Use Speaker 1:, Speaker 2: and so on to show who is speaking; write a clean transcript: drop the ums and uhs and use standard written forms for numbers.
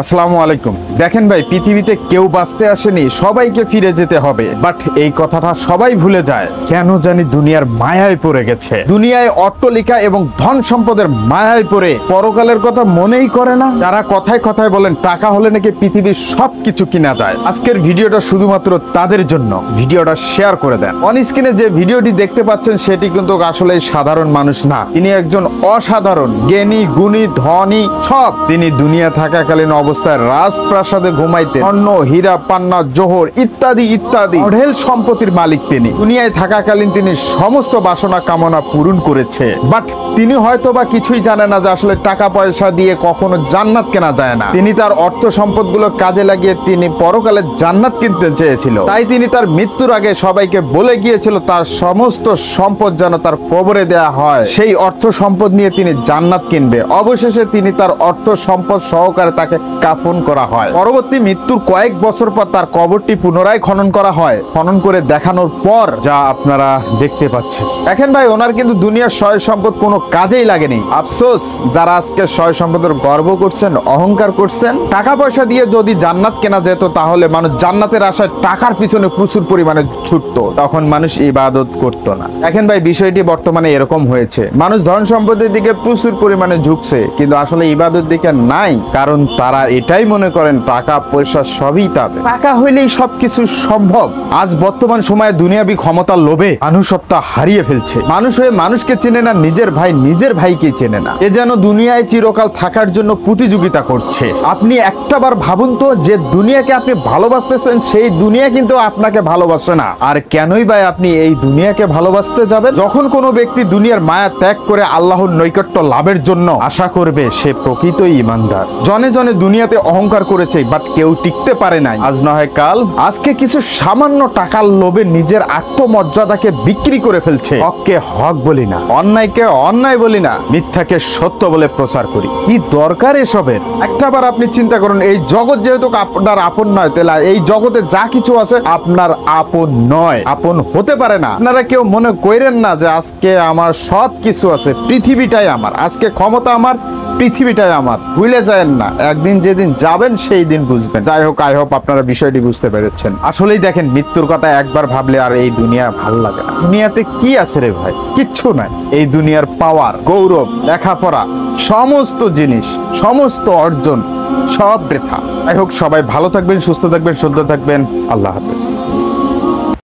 Speaker 1: আসসালামু আলাইকুম। দেখেন ভাই, পৃথিবীতে কেউ বাঁচতে আসেনি, সবাইকে ফিরে যেতে হবে। বাট এই কথাটা সবাই ভুলে যায়, কেন জানি দুনিয়ার মায়ায় পড়ে গেছে। দুনিয়ায় অট্টালিকা এবং ধন সম্পদের মায়ায় পড়ে পরকালের কথা মনেই করে না। তারা কথায় কথায় বলেন টাকা হলে নাকি পৃথিবীর সবকিছু কিনা যায়। আজকের ভিডিওটা শুধুমাত্র তাদের জন্য। ভিডিওটা শেয়ার করে দেন। অন স্ক্রিনে যে ভিডিওটি দেখতে পাচ্ছেন সেটি কিন্তু আসলে সাধারণ মানুষ না, তিনি একজন অসাধারণ জ্ঞানী, গুণী, ধনী সব। তিনি দুনিয়া থাকাকালীন অবস্থায় রাজপ্রাসাদে ঘুমাইতে স্বর্ণ, হীরা, পান্না, জোহর ইত্যাদি ইত্যাদি অঢেল সম্পত্তির মালিক। তিনি দুনিয়ায় থাকাকালীন তিনি সমস্ত বাসনা কামনা পূরণ করেছে। বাট তিনি হয়তো বা কিছুই জানে না যে আসলে টাকা পয়সা দিয়ে কখনো জান্নাত কেনা যায় না। তিনি তার অর্থ সম্পদগুলো কাজে লাগিয়ে তিনি পরকালে জান্নাত কিনতে চেয়েছিল। তাই তিনি তার মৃত্যুর আগে সবাইকে বলে গিয়েছিল তার সমস্ত সম্পদ যেন তার কবরে দেয়া হয়। সেই অর্থ সম্পদ নিয়ে তিনি জান্নাত কিনবে। অবশেষে তিনি তার অর্থ সম্পদ সহকারে তাকে কাফন করা হয়। পরবর্তী মৃত্যুর কয়েক বছর পর তার কবরটি পুনরায় খনন করা হয়। খনন করে দেখানোর পর যা আপনারা দেখতে পাচ্ছেন। দেখেন ভাই, ওনার কিন্তু দুনিয়ার সয় সম্পদ কোনো কাজেই লাগেনি। আফসোস যারা আজকে সয় সম্পদের গর্ব করছেন, অহংকার করছেন। টাকা পয়সা দিয়ে যদি জান্নাত কেনা যেত তাহলে মানুষ জান্নাতের আশায় টাকার পিছনে প্রচুর পরিমাণে ছুটতো, তখন মানুষ ইবাদত করতো না। দেখেন ভাই, বিষয়টি বর্তমানে এরকম হয়েছে। মানুষ ধন সম্পদের দিকে প্রচুর পরিমাণে ঝুঁকছে, কিন্তু আসলে ইবাদত দিকে নাই। কারণ তারা এটাই মনে করেন টাকা পয়সা সবই তাদের, টাকা হইলেই সবকিছু সম্ভব। আজ বর্তমান সময়ে দুনিয়াবি ক্ষমতার লোভে মানুষত্ব হারিয়ে ফেলছে। মানুষ হয়ে মানুষকে চেনে না, নিজের ভাই নিজের ভাইকে চেনে না। এ যেন দুনিয়ায় চিরকাল থাকার জন্য প্রতিযোগিতা করছে। আপনি একটাবার ভাবুন তো, যে দুনিয়াকে আপনি ভালোবাসতেছেন সেই দুনিয়া কিন্তু আপনাকে ভালোবাসে না। আর কেনই ভাই আপনি এই দুনিয়াকে ভালোবাসতে যাবেন? যখন কোনো ব্যক্তি দুনিয়ার মায়া ত্যাগ করে আল্লাহর নৈকট্য লাভের জন্য আশা করবে, সে প্রকৃতই ঈমানদার। জনে জনে দুনিয়াতে অহংকার করেছে, বাট কেউ টিকতে পারে নাই। আজ নয় কাল, আজকে কিছু সামান্য টাকার লোভে নিজের আত্মমর্যাদাকে বিক্রি করে ফেলছে। হককে হক বলি না, অন্যায়কে অন্যায় বলি না, মিথ্যাকে সত্য বলে প্রচার করি। কি দরকার এসবের? একটাবার আপনি চিন্তা করুন, এই জগৎ যেহেতু আপনার আপন নয়, তাহলে এই জগতে যা কিছু আছে আপনার আপন নয়, আপন হতে পারে না। আপনারা কেউ মনে করেন না যে আজকে আমার সব কিছু আছে, পৃথিবীটাই আমার, আজকে ক্ষমতা আমার, পৃথিবীটাই আমার। ভুলে যাবেন না, একদিন যেদিন যাবেন সেই দিন বুঝবেন। যাই হোক, আই হোপ আপনারা বিষয়টি বুঝতে পেরেছেন। আসলেই দেখেন, মৃত্যুর কথা একবার ভাবলে আর এই দুনিয়া ভালো লাগে না। দুনিয়াতে কি আছে রে ভাই? কিচ্ছু নাই। এই দুনিয়ার পাওয়ার, গৌরব, লেখাপড়া, সমস্ত জিনিস, সমস্ত অর্জন সব বৃথা। যাই হোক, সবাই ভালো থাকবেন, সুস্থ থাকবেন, সুন্দর থাকবেন। আল্লাহ হাফেজ।